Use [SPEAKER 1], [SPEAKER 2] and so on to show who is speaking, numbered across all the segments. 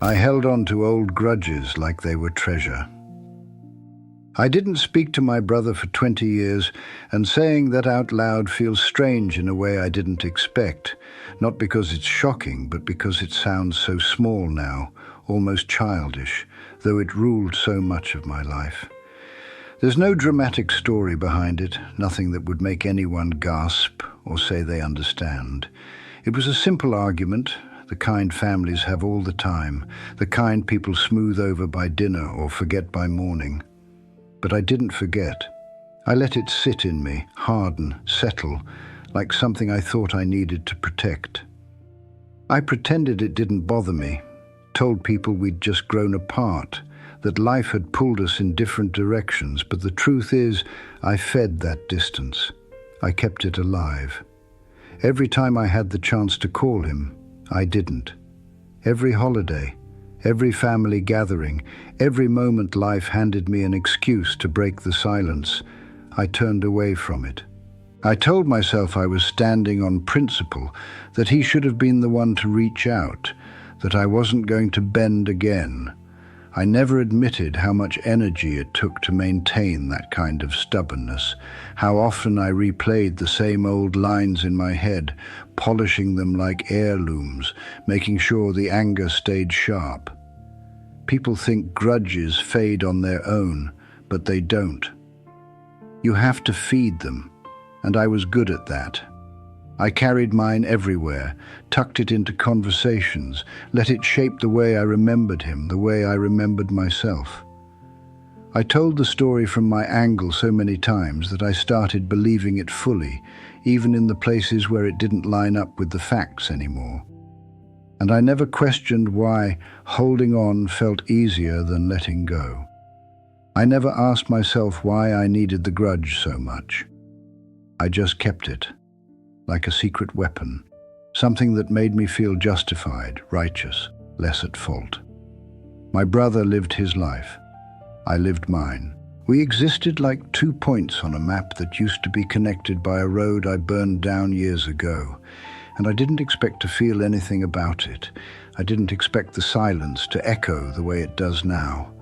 [SPEAKER 1] I held on to old grudges like they were treasure. I didn't speak to my brother for 20 years, and saying that out loud feels strange in a way I didn't expect, not because it's shocking, but because it sounds so small now, almost childish, though it ruled so much of my life. There's no dramatic story behind it, nothing that would make anyone gasp or say they understand. It was a simple argument, the kind families have all the time, the kind people smooth over by dinner or forget by morning. But I didn't forget. I let it sit in me, harden, settle, like something I thought I needed to protect. I pretended it didn't bother me, told people we'd just grown apart, that life had pulled us in different directions, but the truth is, I fed that distance. I kept it alive. Every time I had the chance to call him, I didn't. Every holiday, every family gathering, every moment life handed me an excuse to break the silence, I turned away from it. I told myself I was standing on principle, that he should have been the one to reach out, that I wasn't going to bend again. I never admitted how much energy it took to maintain that kind of stubbornness, how often I replayed the same old lines in my head, polishing them like heirlooms, making sure the anger stayed sharp. People think grudges fade on their own, but they don't. You have to feed them, and I was good at that. I carried mine everywhere, tucked it into conversations, let it shape the way I remembered him, the way I remembered myself. I told the story from my angle so many times that I started believing it fully, even in the places where it didn't line up with the facts anymore. And I never questioned why holding on felt easier than letting go. I never asked myself why I needed the grudge so much. I just kept it, like a secret weapon, something that made me feel justified, righteous, less at fault. My brother lived his life. I lived mine. We existed like 2 points on a map that used to be connected by a road I burned down years ago, and I didn't expect to feel anything about it. I didn't expect the silence to echo the way it does now.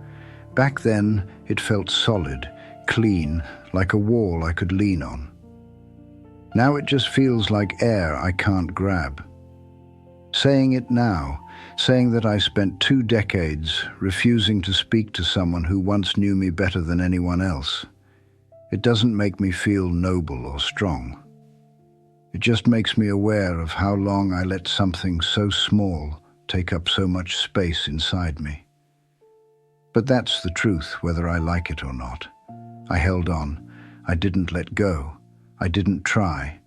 [SPEAKER 1] Back then, it felt solid, clean, like a wall I could lean on. Now it just feels like air I can't grab. Saying it now, saying that I spent 2 decades refusing to speak to someone who once knew me better than anyone else, it doesn't make me feel noble or strong. It just makes me aware of how long I let something so small take up so much space inside me. But that's the truth, whether I like it or not. I held on. I didn't let go. I didn't try.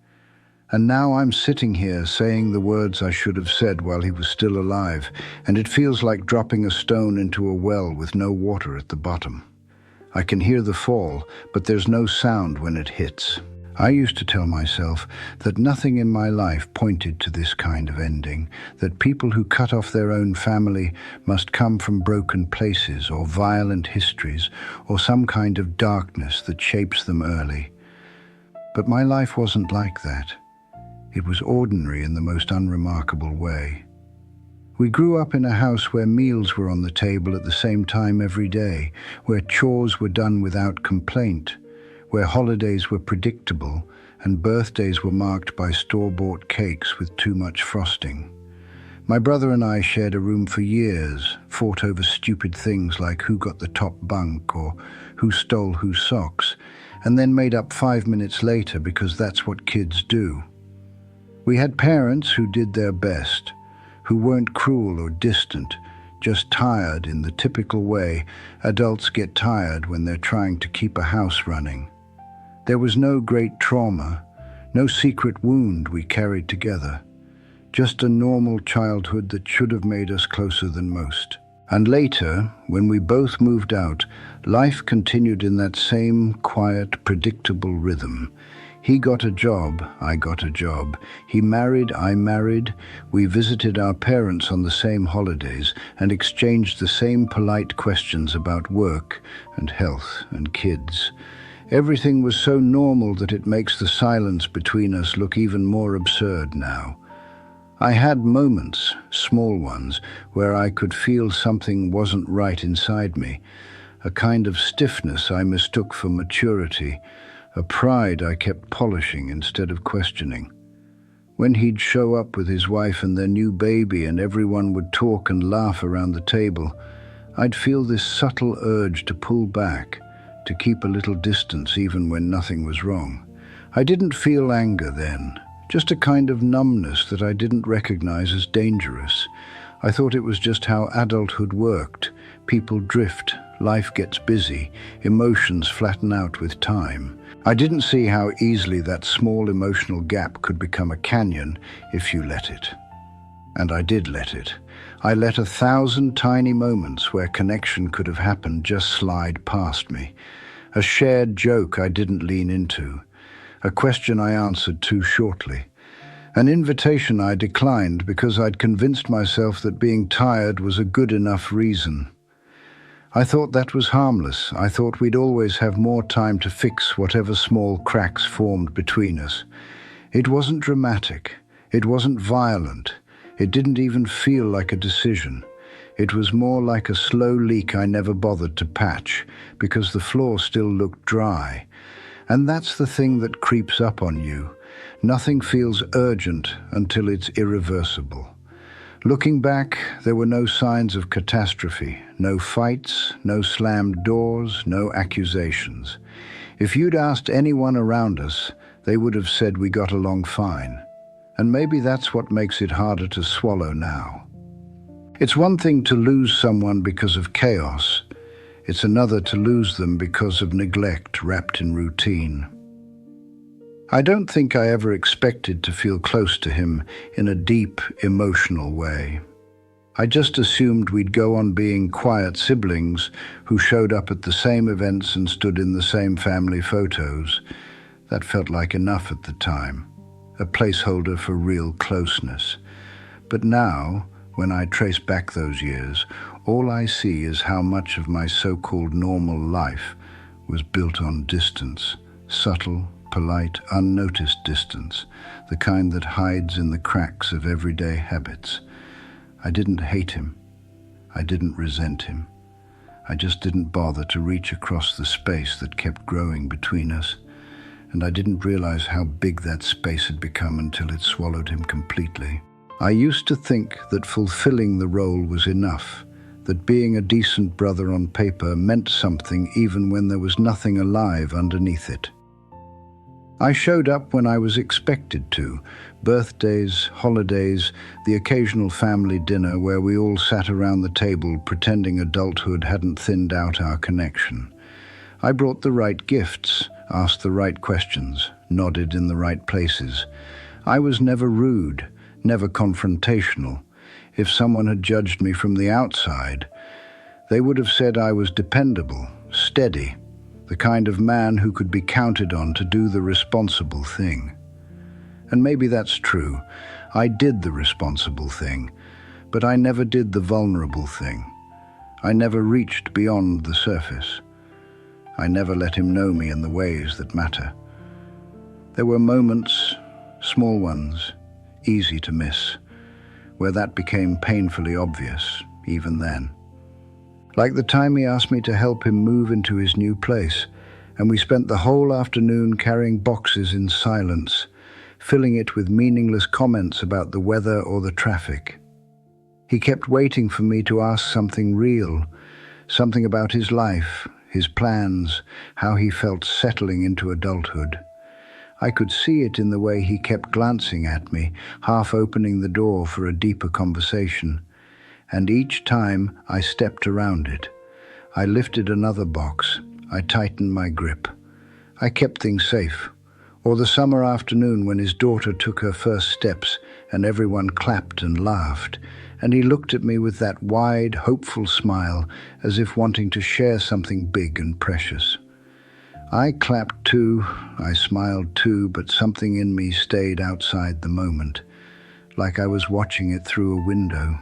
[SPEAKER 1] And now I'm sitting here saying the words I should have said while he was still alive, and it feels like dropping a stone into a well with no water at the bottom. I can hear the fall, but there's no sound when it hits. I used to tell myself that nothing in my life pointed to this kind of ending, that people who cut off their own family must come from broken places or violent histories or some kind of darkness that shapes them early. But my life wasn't like that. It was ordinary in the most unremarkable way. We grew up in a house where meals were on the table at the same time every day, where chores were done without complaint, where holidays were predictable and birthdays were marked by store-bought cakes with too much frosting. My brother and I shared a room for years, fought over stupid things like who got the top bunk or who stole whose socks, and then made up 5 minutes later because that's what kids do. We had parents who did their best, who weren't cruel or distant, just tired in the typical way adults get tired when they're trying to keep a house running. There was no great trauma, no secret wound we carried together, just a normal childhood that should have made us closer than most. And later, when we both moved out, life continued in that same quiet, predictable rhythm. He got a job, I got a job. He married, I married. We visited our parents on the same holidays and exchanged the same polite questions about work and health and kids. Everything was so normal that it makes the silence between us look even more absurd now. I had moments, small ones, where I could feel something wasn't right inside me, a kind of stiffness I mistook for maturity, a pride I kept polishing instead of questioning. When he'd show up with his wife and their new baby and everyone would talk and laugh around the table, I'd feel this subtle urge to pull back, to keep a little distance even when nothing was wrong. I didn't feel anger then, just a kind of numbness that I didn't recognize as dangerous. I thought it was just how adulthood worked. People drift, life gets busy, emotions flatten out with time. I didn't see how easily that small emotional gap could become a canyon if you let it. And I did let it. I let 1,000 tiny moments where connection could have happened just slide past me. A shared joke I didn't lean into. A question I answered too shortly. An invitation I declined because I'd convinced myself that being tired was a good enough reason. I thought that was harmless. I thought we'd always have more time to fix whatever small cracks formed between us. It wasn't dramatic. It wasn't violent. It didn't even feel like a decision. It was more like a slow leak I never bothered to patch because the floor still looked dry. And that's the thing that creeps up on you. Nothing feels urgent until it's irreversible. Looking back, there were no signs of catastrophe, no fights, no slammed doors, no accusations. If you'd asked anyone around us, they would have said we got along fine. And maybe that's what makes it harder to swallow now. It's one thing to lose someone because of chaos. It's another to lose them because of neglect wrapped in routine. I don't think I ever expected to feel close to him in a deep, emotional way. I just assumed we'd go on being quiet siblings who showed up at the same events and stood in the same family photos. That felt like enough at the time, a placeholder for real closeness. But now, when I trace back those years, all I see is how much of my so-called normal life was built on distance, subtle, polite, unnoticed distance, the kind that hides in the cracks of everyday habits. I didn't hate him. I didn't resent him. I just didn't bother to reach across the space that kept growing between us, and I didn't realize how big that space had become until it swallowed him completely. I used to think that fulfilling the role was enough, that being a decent brother on paper meant something even when there was nothing alive underneath it. I showed up when I was expected to. Birthdays, holidays, the occasional family dinner where we all sat around the table pretending adulthood hadn't thinned out our connection. I brought the right gifts, asked the right questions, nodded in the right places. I was never rude, never confrontational. If someone had judged me from the outside, they would have said I was dependable, steady, the kind of man who could be counted on to do the responsible thing. And maybe that's true. I did the responsible thing, but I never did the vulnerable thing. I never reached beyond the surface. I never let him know me in the ways that matter. There were moments, small ones, easy to miss, where that became painfully obvious, even then. Like the time he asked me to help him move into his new place, and we spent the whole afternoon carrying boxes in silence, filling it with meaningless comments about the weather or the traffic. He kept waiting for me to ask something real, something about his life, his plans, how he felt settling into adulthood. I could see it in the way he kept glancing at me, half opening the door for a deeper conversation. And each time I stepped around it. I lifted another box. I tightened my grip. I kept things safe. Or the summer afternoon when his daughter took her first steps and everyone clapped and laughed, and he looked at me with that wide, hopeful smile as if wanting to share something big and precious. I clapped too, I smiled too, but something in me stayed outside the moment, like I was watching it through a window.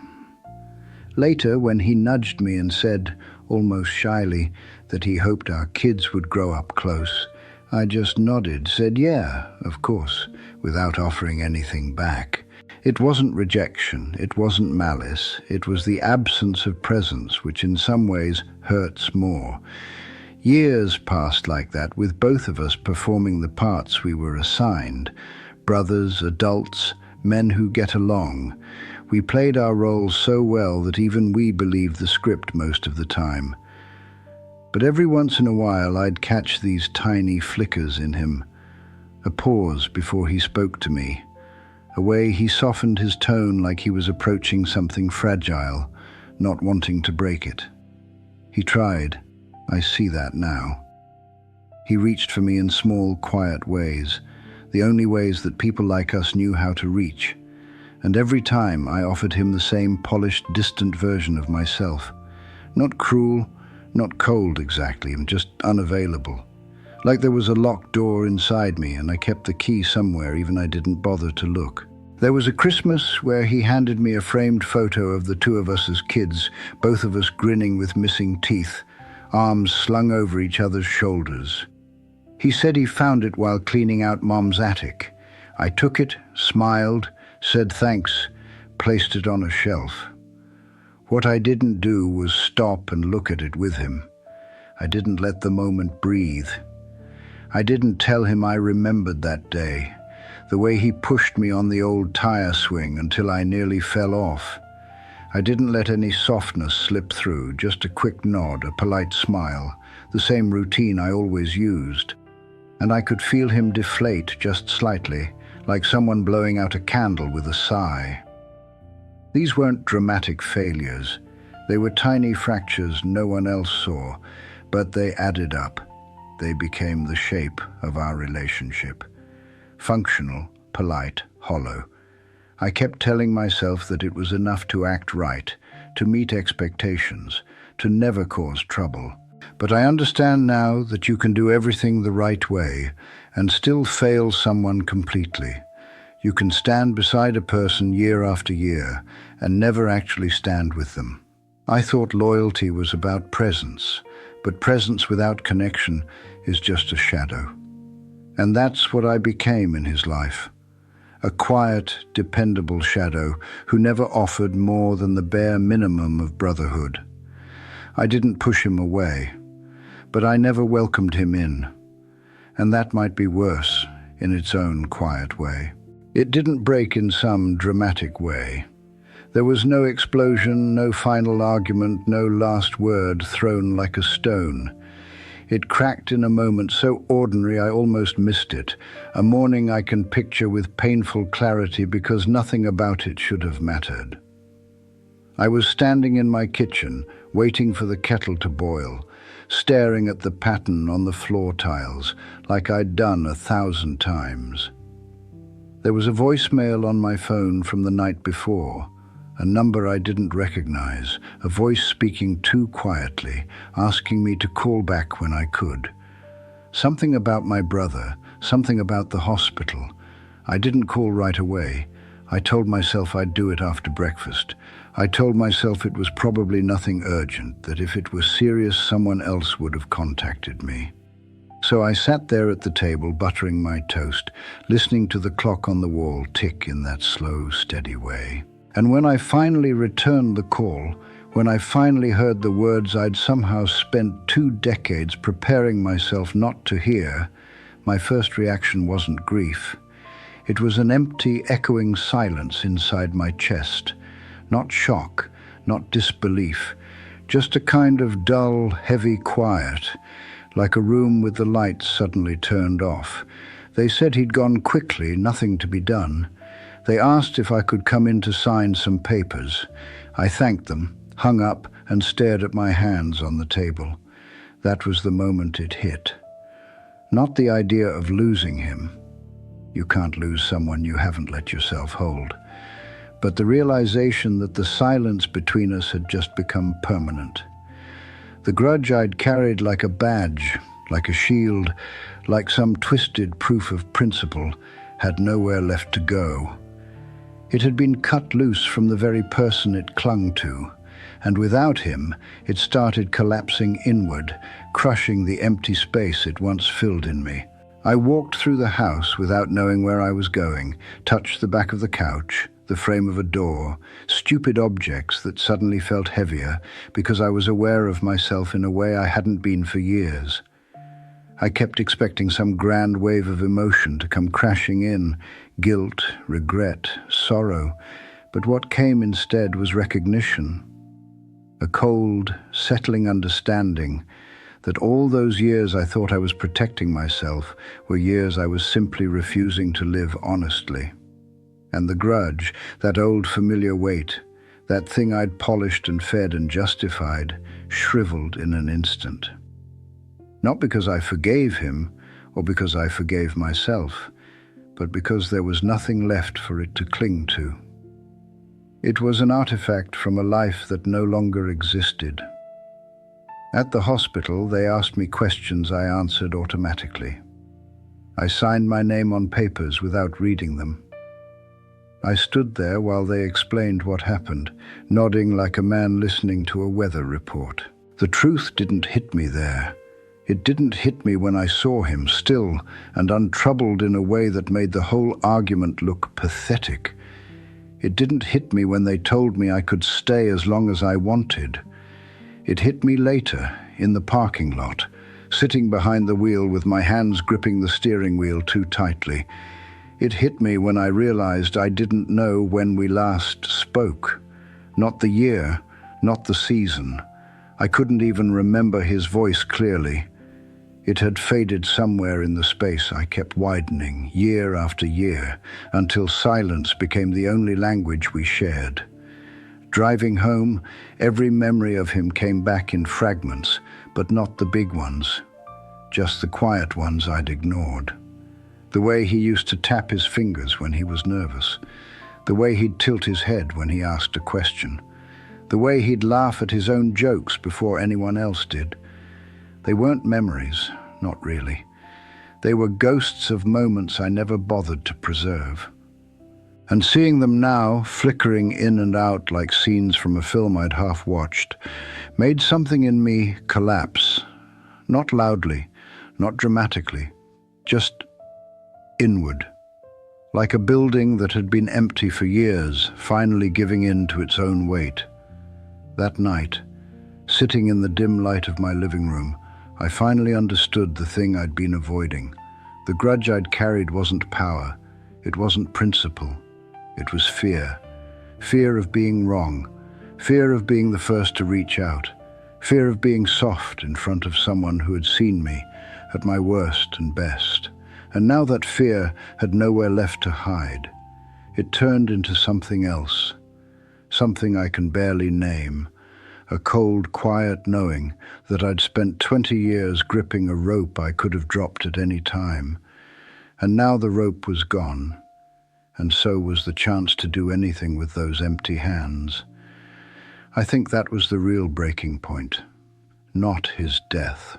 [SPEAKER 1] Later, when he nudged me and said, almost shyly, that he hoped our kids would grow up close, I just nodded, said yeah, of course, without offering anything back. It wasn't rejection, it wasn't malice, it was the absence of presence which in some ways hurts more. Years passed like that, with both of us performing the parts we were assigned. Brothers, adults, men who get along. We played our roles so well that even we believed the script most of the time. But every once in a while I'd catch these tiny flickers in him. A pause before he spoke to me. A way he softened his tone like he was approaching something fragile, not wanting to break it. He tried. I see that now. He reached for me in small, quiet ways, the only ways that people like us knew how to reach. And every time I offered him the same polished, distant version of myself. Not cruel, not cold exactly, and just unavailable. Like there was a locked door inside me and I kept the key somewhere even I didn't bother to look. There was a Christmas where he handed me a framed photo of the two of us as kids, both of us grinning with missing teeth, arms slung over each other's shoulders. He said he found it while cleaning out Mom's attic. I took it, smiled, said thanks, placed it on a shelf. What I didn't do was stop and look at it with him. I didn't let the moment breathe. I didn't tell him I remembered that day, the way he pushed me on the old tire swing until I nearly fell off. I didn't let any softness slip through, just a quick nod, a polite smile, the same routine I always used. And I could feel him deflate just slightly, like someone blowing out a candle with a sigh. These weren't dramatic failures. They were tiny fractures no one else saw, but they added up. They became the shape of our relationship. Functional, polite, hollow. I kept telling myself that it was enough to act right, to meet expectations, to never cause trouble. But I understand now that you can do everything the right way and still fail someone completely. You can stand beside a person year after year and never actually stand with them. I thought loyalty was about presence, but presence without connection is just a shadow. And that's what I became in his life. A quiet, dependable shadow who never offered more than the bare minimum of brotherhood. I didn't push him away, but I never welcomed him in. And that might be worse in its own quiet way. It didn't break in some dramatic way. There was no explosion, no final argument, no last word thrown like a stone. It cracked in a moment so ordinary I almost missed it, a morning I can picture with painful clarity because nothing about it should have mattered. I was standing in my kitchen, waiting for the kettle to boil, staring at the pattern on the floor tiles, like I'd done 1,000 times. There was a voicemail on my phone from the night before, a number I didn't recognize, a voice speaking too quietly, asking me to call back when I could. Something about my brother, something about the hospital. I didn't call right away. I told myself I'd do it after breakfast. I told myself it was probably nothing urgent, that if it was serious, someone else would have contacted me. So I sat there at the table, buttering my toast, listening to the clock on the wall tick in that slow, steady way. And when I finally returned the call, when I finally heard the words I'd somehow spent 2 decades preparing myself not to hear, my first reaction wasn't grief. It was an empty, echoing silence inside my chest. Not shock, not disbelief, just a kind of dull, heavy quiet, like a room with the lights suddenly turned off. They said he'd gone quickly, nothing to be done. They asked if I could come in to sign some papers. I thanked them, hung up, and stared at my hands on the table. That was the moment it hit. Not the idea of losing him. You can't lose someone you haven't let yourself hold. But the realization that the silence between us had just become permanent. The grudge I'd carried like a badge, like a shield, like some twisted proof of principle, had nowhere left to go. It had been cut loose from the very person it clung to, and without him, it started collapsing inward, crushing the empty space it once filled in me. I walked through the house without knowing where I was going, touched the back of the couch, the frame of a door, stupid objects that suddenly felt heavier because I was aware of myself in a way I hadn't been for years. I kept expecting some grand wave of emotion to come crashing in, guilt, regret, sorrow, but what came instead was recognition, a cold, settling understanding that all those years I thought I was protecting myself were years I was simply refusing to live honestly. And the grudge, that old familiar weight, that thing I'd polished and fed and justified, shriveled in an instant. Not because I forgave him or because I forgave myself, but because there was nothing left for it to cling to. It was an artifact from a life that no longer existed. At the hospital, they asked me questions I answered automatically. I signed my name on papers without reading them. I stood there while they explained what happened, nodding like a man listening to a weather report. The truth didn't hit me there. It didn't hit me when I saw him, still and untroubled in a way that made the whole argument look pathetic. It didn't hit me when they told me I could stay as long as I wanted. It hit me later, in the parking lot, sitting behind the wheel with my hands gripping the steering wheel too tightly. It hit me when I realized I didn't know when we last spoke. Not the year, not the season. I couldn't even remember his voice clearly. It had faded somewhere in the space I kept widening, year after year, until silence became the only language we shared. Driving home, every memory of him came back in fragments, but not the big ones, just the quiet ones I'd ignored. The way he used to tap his fingers when he was nervous, the way he'd tilt his head when he asked a question, the way he'd laugh at his own jokes before anyone else did. They weren't memories, not really. They were ghosts of moments I never bothered to preserve. And seeing them now, flickering in and out like scenes from a film I'd half-watched, made something in me collapse. Not loudly, not dramatically, just inward. Like a building that had been empty for years, finally giving in to its own weight. That night, sitting in the dim light of my living room, I finally understood the thing I'd been avoiding. The grudge I'd carried wasn't power, it wasn't principle. It was fear. Fear of being wrong. Fear of being the first to reach out. Fear of being soft in front of someone who had seen me at my worst and best. And now that fear had nowhere left to hide, it turned into something else. Something I can barely name. A cold, quiet knowing that I'd spent 20 years gripping a rope I could have dropped at any time. And now the rope was gone. And so was the chance to do anything with those empty hands. I think that was the real breaking point. Not his death.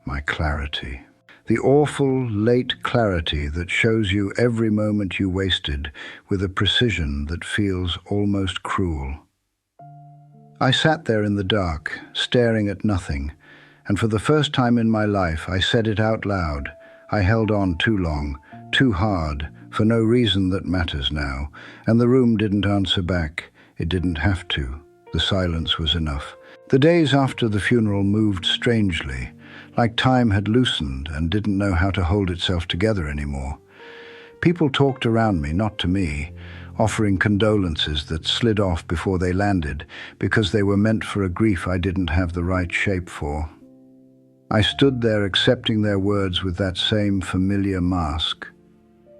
[SPEAKER 1] My clarity. The awful, late clarity that shows you every moment you wasted with a precision that feels almost cruel. I sat there in the dark, staring at nothing, and for the first time in my life I said it out loud. I held on too long, too hard, for no reason that matters now, and the room didn't answer back. It didn't have to. The silence was enough. The days after the funeral moved strangely, like time had loosened and didn't know how to hold itself together anymore. People talked around me, not to me, offering condolences that slid off before they landed because they were meant for a grief I didn't have the right shape for. I stood there accepting their words with that same familiar mask.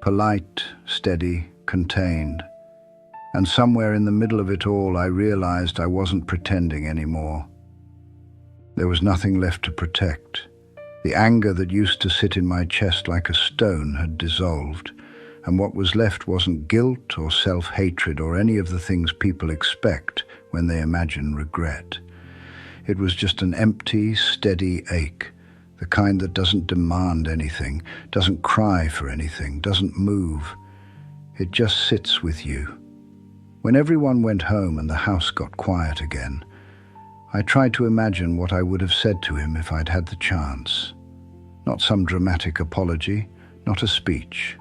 [SPEAKER 1] Polite, steady, contained. And somewhere in the middle of it all, I realized I wasn't pretending anymore. There was nothing left to protect. The anger that used to sit in my chest like a stone had dissolved, and what was left wasn't guilt or self-hatred or any of the things people expect when they imagine regret. It was just an empty, steady ache. The kind that doesn't demand anything, doesn't cry for anything, doesn't move. It just sits with you. When everyone went home and the house got quiet again, I tried to imagine what I would have said to him if I'd had the chance. Not some dramatic apology, not a speech.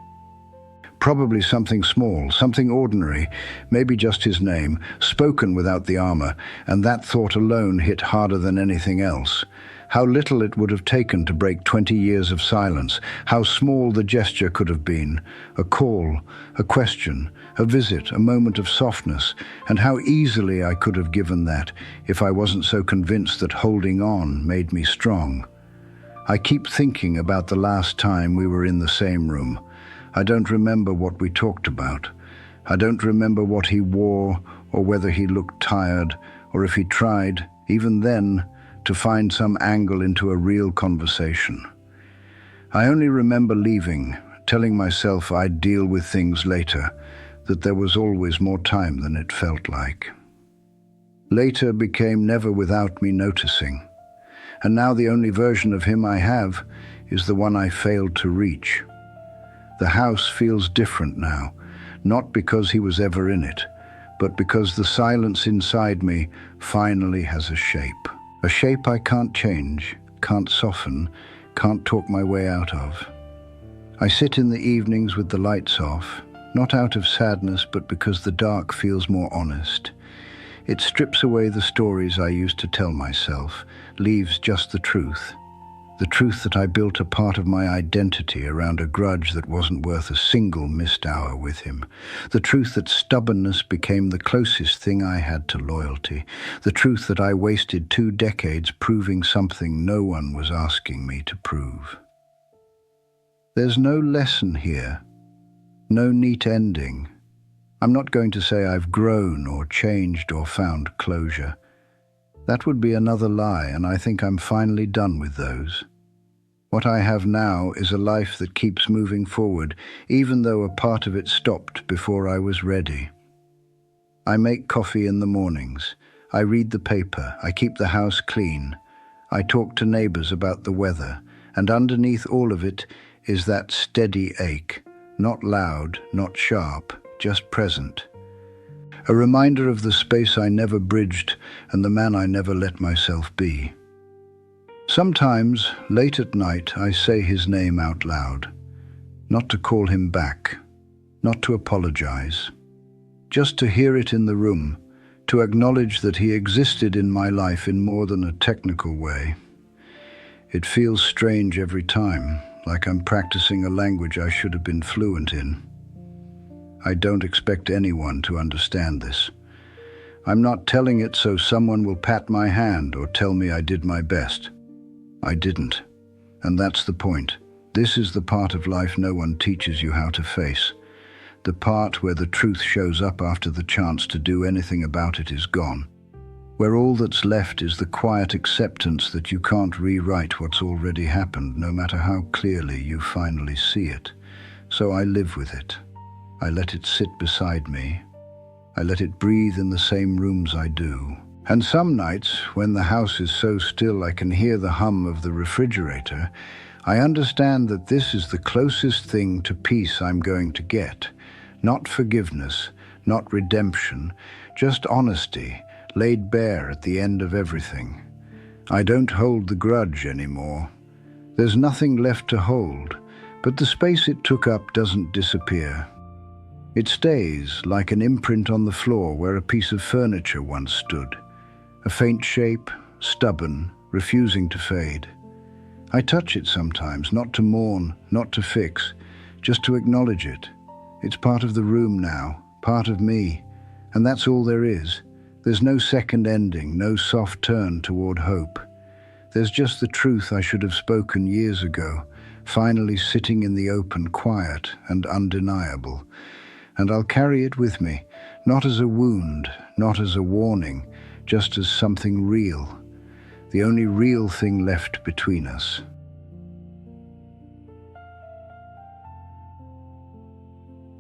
[SPEAKER 1] Probably something small, something ordinary, maybe just his name, spoken without the armor, and that thought alone hit harder than anything else. How little it would have taken to break 20 years of silence, how small the gesture could have been, a call, a question, a visit, a moment of softness, and how easily I could have given that if I wasn't so convinced that holding on made me strong. I keep thinking about the last time we were in the same room. I don't remember what we talked about. I don't remember what he wore, or whether he looked tired, or if he tried, even then, to find some angle into a real conversation. I only remember leaving, telling myself I'd deal with things later, that there was always more time than it felt like. Later became never without me noticing, and now the only version of him I have is the one I failed to reach. The house feels different now, not because he was ever in it, but because the silence inside me finally has a shape. A shape I can't change, can't soften, can't talk my way out of. I sit in the evenings with the lights off, not out of sadness, but because the dark feels more honest. It strips away the stories I used to tell myself, leaves just the truth that I built a part of my identity around a grudge that wasn't worth a single missed hour with him, the truth that stubbornness became the closest thing I had to loyalty, the truth that I wasted 2 decades proving something no one was asking me to prove. There's no lesson here, no neat ending. I'm not going to say I've grown or changed or found closure. That would be another lie, and I think I'm finally done with those. What I have now is a life that keeps moving forward, even though a part of it stopped before I was ready. I make coffee in the mornings. I read the paper. I keep the house clean. I talk to neighbors about the weather, and underneath all of it is that steady ache, not loud, not sharp, just present. A reminder of the space I never bridged and the man I never let myself be. Sometimes, late at night, I say his name out loud. Not to call him back, not to apologize. Just to hear it in the room, to acknowledge that he existed in my life in more than a technical way. It feels strange every time, like I'm practicing a language I should have been fluent in. I don't expect anyone to understand this. I'm not telling it so someone will pat my hand or tell me I did my best. I didn't. And that's the point. This is the part of life no one teaches you how to face. The part where the truth shows up after the chance to do anything about it is gone. Where all that's left is the quiet acceptance that you can't rewrite what's already happened, no matter how clearly you finally see it. So I live with it. I let it sit beside me. I let it breathe in the same rooms I do. And some nights, when the house is so still I can hear the hum of the refrigerator, I understand that this is the closest thing to peace I'm going to get. Not forgiveness, not redemption, just honesty, laid bare at the end of everything. I don't hold the grudge anymore. There's nothing left to hold, but the space it took up doesn't disappear. It stays like an imprint on the floor where a piece of furniture once stood. A faint shape, stubborn, refusing to fade. I touch it sometimes, not to mourn, not to fix, just to acknowledge it. It's part of the room now, part of me, and that's all there is. There's no second ending, no soft turn toward hope. There's just the truth I should have spoken years ago, finally sitting in the open, quiet and undeniable. And I'll carry it with me, not as a wound, not as a warning, just as something real, the only real thing left between us.